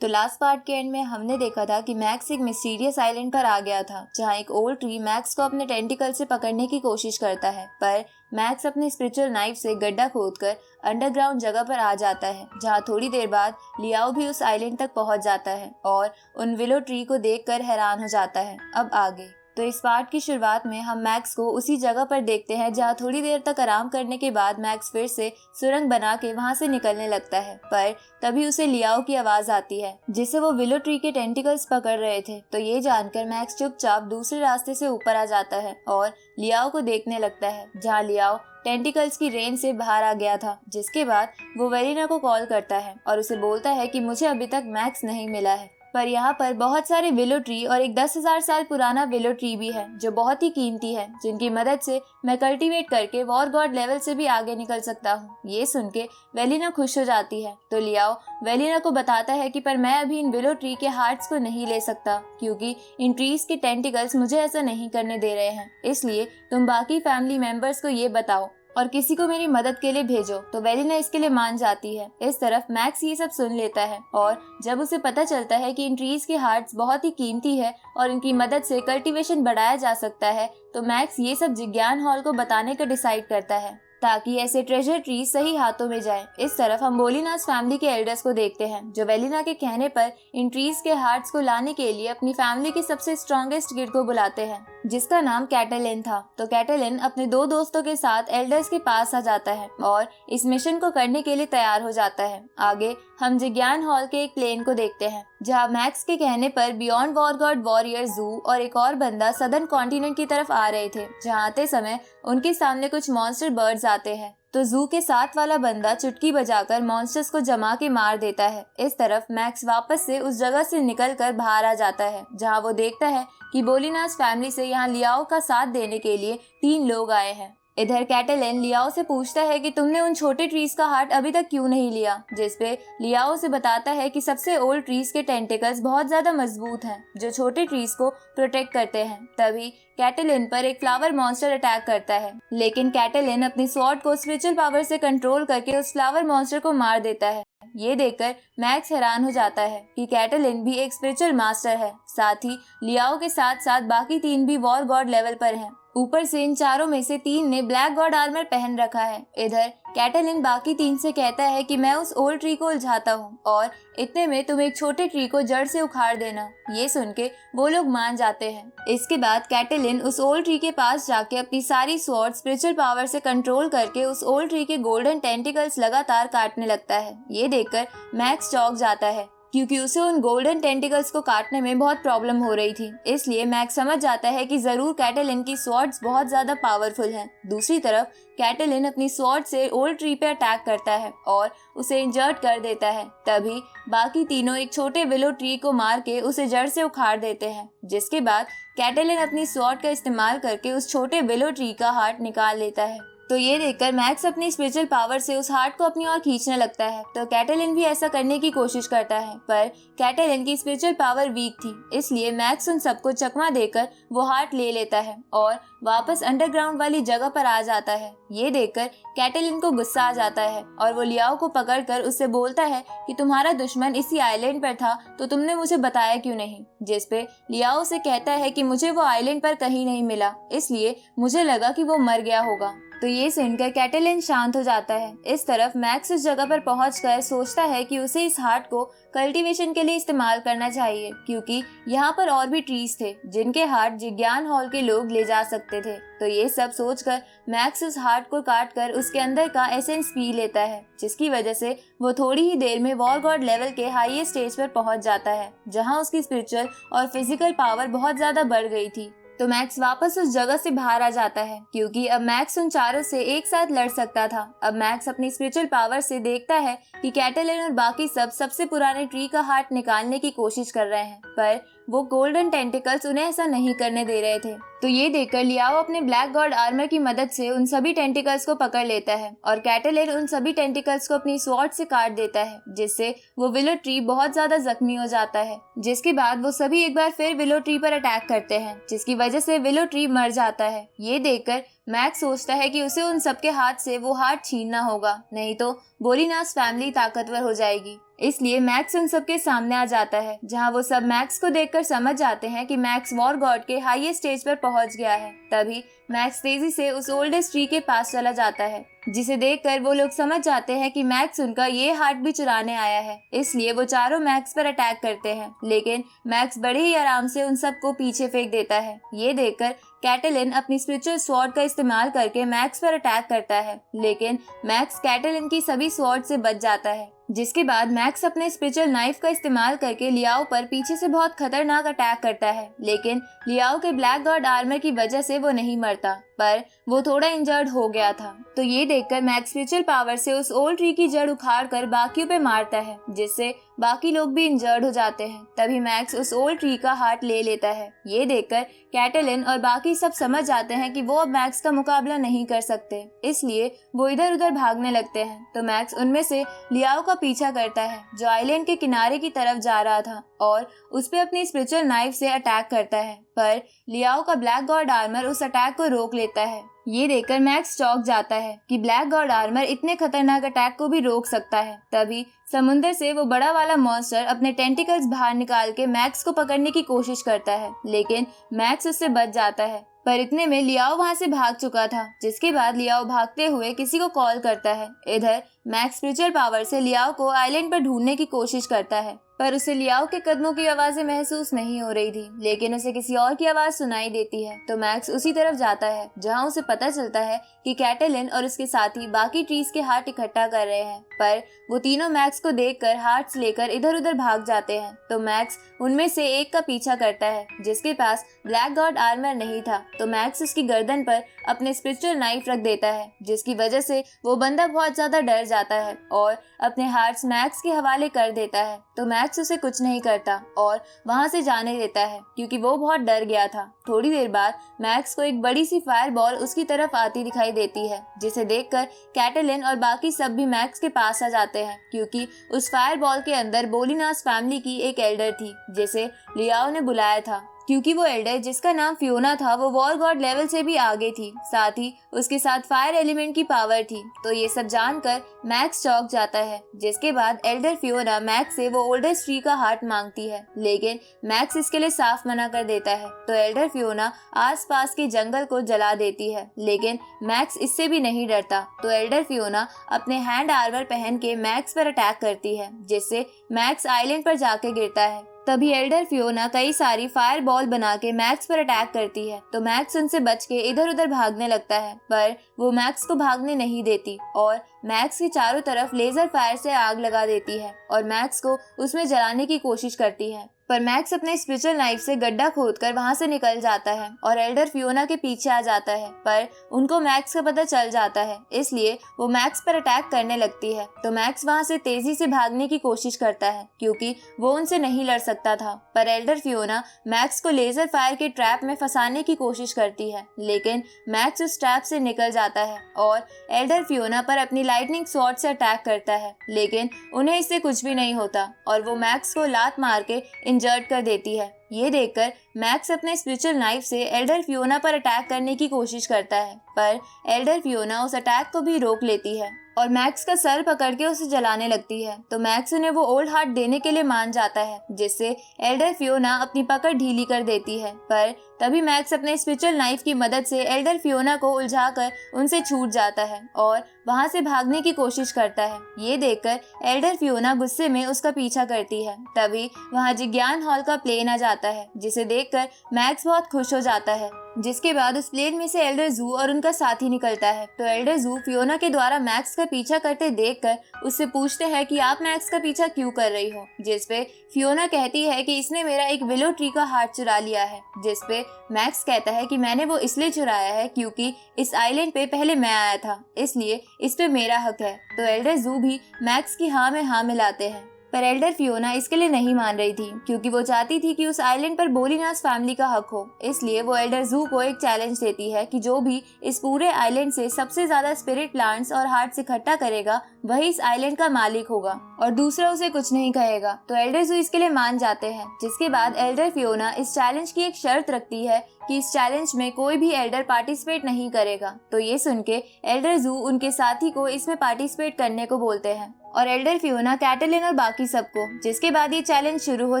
तो last part के and में हमने देखा था कि मैक्स एक मिस्टीरियस आइलैंड पर आ गया था, जहाँ एक ओल्ड ट्री मैक्स को अपने टेंटिकल से पकड़ने की कोशिश करता है, पर मैक्स अपने स्पिरिचुअल नाइफ से गड्ढा खोदकर अंडरग्राउंड जगह पर आ जाता है, जहाँ थोड़ी देर बाद लियाओ भी उस आइलैंड तक पहुंच जाता है और उन विलो ट्री को देखकर हैरान हो जाता है। अब आगे तो इस पार्ट की शुरुआत में हम मैक्स को उसी जगह पर देखते हैं जहाँ थोड़ी देर तक आराम करने के बाद मैक्स फिर से सुरंग बना के वहाँ से निकलने लगता है, पर तभी उसे लियाओ की आवाज आती है जिसे वो विलो ट्री के टेंटिकल्स पकड़ रहे थे। तो ये जानकर मैक्स चुपचाप दूसरे रास्ते से ऊपर आ जाता है और लियाओ को देखने लगता है, जहाँ लियाओ टेंटिकल्स की रेंज से बाहर आ गया था। जिसके बाद वो वेलिना को कॉल करता है और उसे बोलता है कि मुझे अभी तक मैक्स नहीं मिला है, पर यहाँ पर बहुत सारे विलो ट्री और एक 10,000 साल पुराना विलो ट्री भी है जो बहुत ही कीमती है, जिनकी मदद से मैं कल्टीवेट करके वॉर गॉड लेवल से भी आगे निकल सकता हूँ। ये सुन के वेलिना खुश हो जाती है। तो लियाओ वेलिना को बताता है कि पर मैं अभी इन विलो ट्री के हार्ट्स को नहीं ले सकता, क्योंकि इन ट्रीज के टेंटिकल्स मुझे ऐसा नहीं करने दे रहे हैं, इसलिए तुम बाकी फैमिली मेंबर्स को ये बताओ और किसी को मेरी मदद के लिए भेजो। तो वेलिना इसके लिए मान जाती है। इस तरफ मैक्स ये सब सुन लेता है और जब उसे पता चलता है कि इन ट्रीज के हार्ट्स बहुत ही कीमती है और इनकी मदद से कल्टीवेशन बढ़ाया जा सकता है, तो मैक्स ये सब जिज्ञान हॉल को बताने का डिसाइड करता है ताकि ऐसे ट्रेजर ट्री सही हाथों में जाए। इस तरफ हम बोलीनास फैमिली के एल्डर्स को देखते हैं जो वेलिना के कहने पर इन ट्रीज के हार्ट्स को लाने के लिए अपनी फैमिली के सबसे स्ट्रॉन्गेस्ट किड को बुलाते हैं, जिसका नाम कैटलिन था। तो कैटलिन अपने 2 दोस्तों के साथ एल्डर्स के पास आ जाता है और इस मिशन को करने के लिए तैयार हो जाता है। आगे हम जिज्ञान हॉल के एक प्लेन को देखते हैं जहाँ मैक्स के कहने पर बियॉन्ड वॉर गॉड वॉरियर जू और एक और बंदा सदर्न कॉन्टिनेंट की तरफ आ रहे थे, जहाँ आते समय उनके सामने कुछ मॉन्स्टर बर्ड्स आते हैं। तो जू के साथ वाला बंदा चुटकी बजाकर मॉन्स्टर्स को जमा के मार देता है। इस तरफ मैक्स वापस से उस जगह से निकलकर बाहर आ जाता है, जहां वो देखता है कि बोलीनास फैमिली से यहाँ लियाओ का साथ देने के लिए 3 लोग आए हैं। इधर कैटलिन लियाओ से पूछता है कि तुमने उन छोटे ट्रीज का हार्ट अभी तक क्यों नहीं लिया, जिसपे लियाओ से बताता है कि सबसे ओल्ड ट्रीज के टेंटिकल्स बहुत ज्यादा मजबूत हैं जो छोटे ट्रीज को प्रोटेक्ट करते हैं। तभी कैटलिन पर एक फ्लावर मॉन्स्टर अटैक करता है, लेकिन कैटलिन अपनी स्वॉर्ड को स्पिरिचुअल पावर से कंट्रोल करके उस फ्लावर मॉन्स्टर को मार देता है। ये देखकर मैक्स हैरान हो जाता है कि कैटलिन भी एक स्पिरिचुअल मास्टर है। साथ ही लियाओ के साथ साथ बाकी 3 भी वॉर गॉड लेवल पर हैं। ऊपर से इन चारों में से 3 ने ब्लैक गॉड आर्मर पहन रखा है। इधर कैटलिन बाकी 3 से कहता है कि मैं उस ओल्ड ट्री को उलझाता हूँ और इतने में तुम एक छोटे ट्री को जड़ से उखाड़ देना। ये सुन के वो लोग मान जाते हैं। इसके बाद कैटलिन उस ओल्ड ट्री के पास जाके अपनी सारी स्वॉर्ड स्पिरिचुअल पावर से कंट्रोल करके उस ओल्ड ट्री के गोल्डन टेंटिकल्स लगातार काटने लगता है। ये देखकर मैक्स चौंक जाता है, क्योंकि उसे उन गोल्डन टेंटिकल्स को काटने में बहुत प्रॉब्लम हो रही थी। इसलिए मैक्स समझ जाता है कि जरूर कैटलिन की स्वॉर्ड्स बहुत ज्यादा पावरफुल हैं। दूसरी तरफ कैटलिन अपनी स्वॉर्ड से ओल्ड ट्री पे अटैक करता है और उसे इंजर्ड कर देता है। तभी बाकी तीनों एक छोटे विलो ट्री को मार के उसे जड़ से उखाड़ देते हैं, जिसके बाद कैटलिन अपनी स्वॉर्ड का इस्तेमाल करके उस छोटे विलो ट्री का हार्ट निकाल लेता है। तो ये देखकर मैक्स अपनी स्पिरिचुअल पावर से उस हार्ट को अपनी ओर खींचने लगता है। तो कैटलिन भी ऐसा करने की कोशिश करता है, पर कैटलिन की स्पिरिचुअल पावर वीक थी, इसलिए मैक्स उन सबको चकमा देकर वो हार्ट ले लेता है और वापस अंडरग्राउंड वाली जगह पर आ जाता है। ये देखकर कैटलिन को गुस्सा आ जाता है और वो लियाओ को पकड़कर उससे बोलता है कि तुम्हारा दुश्मन इसी आइलैंड पर था तो तुमने मुझे बताया क्यों नहीं। जिसपे लियाओ से कहता है कि मुझे वो आइलैंड पर कहीं नहीं मिला, इसलिए मुझे लगा कि वो मर गया होगा। तो ये सुनकर कैटलिन शांत हो जाता है। इस तरफ मैक्स उस जगह पर पहुंचकर सोचता है कि उसे इस हार्ट को कल्टीवेशन के लिए इस्तेमाल करना चाहिए, क्योंकि यहाँ पर और भी ट्रीज थे जिनके हार्ट जिज्ञान हॉल के लोग ले जा सकते थे। तो ये सब सोचकर मैक्स उस हार्ट को काटकर उसके अंदर का एसेंस पी लेता है, जिसकी वजह से वो थोड़ी ही देर में वॉर गॉड लेवल के हाईएस्ट स्टेज पर पहुंच जाता है, जहाँ उसकी स्पिरिचुअल और फिजिकल पावर बहुत ज्यादा बढ़ गई थी। तो मैक्स वापस उस जगह से बाहर आ जाता है, क्योंकि अब मैक्स उन चारों से एक साथ लड़ सकता था। अब मैक्स अपनी स्पिरिचुअल पावर से देखता है कि कैटलिन और बाकी सबसे पुराने ट्री का हार्ट निकालने की कोशिश कर रहे हैं, पर वो गोल्डन टेंटिकल्स उन्हें ऐसा नहीं करने दे रहे थे। तो ये देखकर लियाओ अपने ब्लैक गॉड आर्मर की मदद से उन सभी टेंटिकल्स को पकड़ लेता है और कैटलिन उन सभी टेंटिकल्स को अपनी स्वॉर्ड से काट देता है, जिससे वो विलो ट्री बहुत ज्यादा जख्मी हो जाता है। जिसके बाद वो सभी एक बार फिर विलो ट्री पर अटैक करते हैं, जिसकी वजह से विलो ट्री मर जाता है। ये देखकर मैक्स सोचता है कि उसे उन सबके हाथ से वो हार्ट छीनना होगा, नहीं तो बोलीनास फैमिली ताकतवर हो जाएगी। इसलिए मैक्स उन सबके सामने आ जाता है, जहां वो सब मैक्स को देखकर समझ जाते हैं कि मैक्स वॉर गॉड के हाईएस्ट स्टेज पर पहुंच गया है। तभी मैक्स तेजी से उस ओल्डेस्ट ट्री के पास चला जाता है, जिसे देखकर वो लोग समझ जाते हैं कि मैक्स उनका ये हार्ट भी चुराने आया है। इसलिए वो चारों मैक्स पर अटैक करते हैं, लेकिन मैक्स बड़े ही आराम से उन सबको पीछे फेंक देता है। ये देखकर कैटलिन अपनी स्पिरिचुअल स्वॉर्ड का इस्तेमाल करके मैक्स पर अटैक करता है, लेकिन मैक्स कैटलिन की सभी स्वॉर्ड से बच जाता है। जिसके बाद मैक्स अपने स्पिरिचुअल नाइफ का इस्तेमाल करके लियाओ पर पीछे से बहुत खतरनाक अटैक करता है, लेकिन लियाओ के ब्लैक गॉड आर्मर की वजह से वो नहीं मरता, पर वो थोड़ा इंजर्ड हो गया था। तो ये देखकर मैक्स स्पिरिचुअल पावर से उस ओल्ड ट्री की जड़ उखाड़कर बाकियों पे मारता है, जिससे बाकी लोग भी इंजर्ड हो जाते हैं। तभी मैक्स उस ओल्ड ट्री का हार्ट ले लेता है। ये देखकर कैटलिन और बाकी सब समझ जाते हैं कि वो अब मैक्स का मुकाबला नहीं कर सकते, इसलिए वो इधर उधर भागने लगते हैं। तो मैक्स उनमें से लियाओ का पीछा करता है, जो आइलैंड के किनारे की तरफ जा रहा था, और उस पे अपनी स्पिरिचुअल नाइफ से अटैक करता है, पर लियाओ का ब्लैक गॉड आर्मर उस अटैक को रोक लेता है। ये देखकर मैक्स चौंक जाता है कि ब्लैक गॉड आर्मर इतने खतरनाक अटैक को भी रोक सकता है। तभी समुंदर से वो बड़ा वाला मॉन्स्टर अपने टेंटिकल्स बाहर निकाल के मैक्स को पकड़ने की कोशिश करता है, लेकिन मैक्स उससे बच जाता है। पर इतने में लियाओ वहां से भाग चुका था, जिसके बाद लियाओ भागते हुए किसी को कॉल करता है। इधर मैक्स स्पिरिचुअल पावर से लियाओ को आइलैंड पर ढूंढने की कोशिश करता है, पर उसे लियाओ के कदमों की आवाजें महसूस नहीं हो रही थी, लेकिन उसे किसी और की आवाज सुनाई देती है। तो मैक्स उसी तरफ जाता है, जहां उसे पता चलता है कि कैटलिन और उसके साथी बाकी ट्रीज के हार्ट इकट्ठा कर रहे हैं। पर वो तीनों मैक्स को देखकर हार्ट्स लेकर इधर उधर भाग जाते हैं। तो मैक्स उनमें से एक का पीछा करता है, जिसके पास ब्लैक गॉड आर्मर नहीं था। तो मैक्स उसकी गर्दन पर अपने स्पिरिचुअल नाइफ रख देता है, जिसकी वजह से वो बंदा बहुत ज्यादा डर जाता है और अपने हार्ट्स मैक्स के हवाले कर देता है। तो मैक्स उसे कुछ नहीं करता और वहां से जाने देता है, क्योंकि वो बहुत डर गया था। थोड़ी देर बाद मैक्स को एक बड़ी सी फायर बॉल उसकी तरफ आती दिखाई देती है, जिसे देखकर कैटलिन और बाकी सब भी मैक्स के पास आ जाते हैं, क्योंकि उस फायर बॉल के अंदर बोलीनास फैमिली की एक एल्डर थी, जिसे लियाओ ने बुलाया था। क्योंकि वो एल्डर, जिसका नाम फियोना था, वो वॉर गॉड लेवल से भी आगे थी, साथ ही उसके साथ फायर एलिमेंट की पावर थी। तो ये सब जानकर मैक्स चौंक जाता है। जिसके बाद एल्डर फियोना मैक्स से वो ओल्डेस्ट ट्री का हार्ट मांगती है, लेकिन मैक्स इसके लिए साफ मना कर देता है। तो एल्डर फियोना आसपास के जंगल को जला देती है, लेकिन मैक्स इससे भी नहीं डरता। तो एल्डर फियोना अपने हैंड आर्मर पहन के मैक्स पर अटैक करती है, जिससे मैक्स आइलैंड पर जाके गिरता है। तभी एल्डर फियोना कई सारी फायर बॉल बना के मैक्स पर अटैक करती है। तो मैक्स उनसे बच के इधर उधर भागने लगता है, पर वो मैक्स को भागने नहीं देती और मैक्स के चारों तरफ लेजर फायर से आग लगा देती है और मैक्स को उसमें जलाने की कोशिश करती है। पर मैक्स अपने स्पिरिचुअल नाइफ से गड्ढा खोदकर वहां से निकल जाता है और एल्डर फियोना के पीछे आ जाता है, पर उनको मैक्स का पता चल जाता है, इसलिए वो मैक्स पर अटैक करने लगती है। तो मैक्स वहां से तेजी से भागने की कोशिश करता है, क्योंकि वो उनसे नहीं लड़ सकता था। पर एल्डर फियोना मैक्स को लेजर फायर के ट्रैप में फंसाने की कोशिश करती है, लेकिन मैक्स उस ट्रैप से निकल जाता है और एल्डर फियोना पर अपनी लाइटनिंग स्वॉर्ड से अटैक करता है, लेकिन उन्हें इससे कुछ भी नहीं होता और वो मैक्स को लात मार के इंजर्ड कर देती है। ये देखकर मैक्स अपने स्पिरिचुअल नाइफ से एल्डर फियोना पर अटैक करने की कोशिश करता है, पर एल्डर फियोना उस अटैक को भी रोक लेती है और मैक्स का सर पकड़ के उसे जलाने लगती है। तो मैक्स उन्हें वो ओल्ड हार्ट देने के लिए मान जाता है, जिससे एल्डर फियोना अपनी पकड़ ढीली कर देती है। पर तभी मैक्स अपने स्पिरिचुअल नाइफ की मदद से एल्डर फियोना को उलझाकर उनसे छूट जाता है और वहां से भागने की कोशिश करता है। ये देखकर एल्डर फियोना गुस्से में उसका पीछा करती है। तभी वहां जिज्ञान हॉल का प्लेन आ जाता है, जिसे देखकर मैक्स बहुत खुश हो जाता है। जिसके बाद उस प्लेन में से एल्डर जू और उनका साथी निकलता है। तो एल्डर जू फियोना के द्वारा मैक्स का पीछा करते देखकर उससे पूछते हैं कि आप मैक्स का पीछा क्यों कर रही हो, जिसपे फियोना कहती है कि इसने मेरा एक विलो ट्री का हार्ट चुरा लिया है। जिसपे मैक्स कहता है कि मैंने वो इसलिए चुराया है क्योंकि इस आइलैंड पे पहले मैं आया था, इसलिए इस पे मेरा हक है। तो एल्डर जू भी मैक्स की हाँ में हाँ मिलाते हैं, पर एल्डर फियोना इसके लिए नहीं मान रही थी, क्योंकि वो चाहती थी कि उस आइलैंड पर बोलीनास फैमिली का हक हो। इसलिए वो एल्डर जू को एक चैलेंज देती है कि जो भी इस पूरे आइलैंड से सबसे ज्यादा स्पिरिट प्लांट्स और हार्ट्स इकट्ठा करेगा वही इस आइलैंड का मालिक होगा और दूसरा उसे कुछ नहीं कहेगा। तो एल्डर जू इसके लिए मान जाते हैं। जिसके बाद एल्डर फियोना इस चैलेंज की एक शर्त रखती है कि इस चैलेंज में कोई भी एल्डर पार्टिसिपेट नहीं करेगा। तो ये सुन के एल्डर जू उनके साथी को इसमें पार्टिसिपेट करने को बोलते हैं और एल्डर फियोना, कैटलिन और बाकी सबको, जिसके बाद ये चैलेंज शुरू हो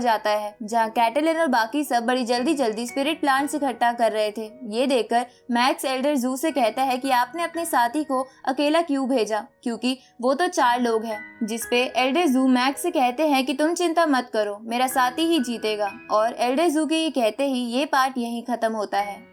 जाता है जहाँ कैटलिन और बाकी सब बड़ी जल्दी स्पिरिट प्लांट्स इकट्ठा कर रहे थे। ये देखकर मैक्स एल्डर जू से कहता है कि आपने अपने साथी को अकेला क्यों भेजा, क्योंकि वो तो 4 लोग हैं। जिसपे एल्डर जू मैक्स से कहते हैं कि तुम चिंता मत करो, मेरा साथी ही जीतेगा। और एल्डर जू के ये कहते ही ये पार्ट यहीं खत्म होता है।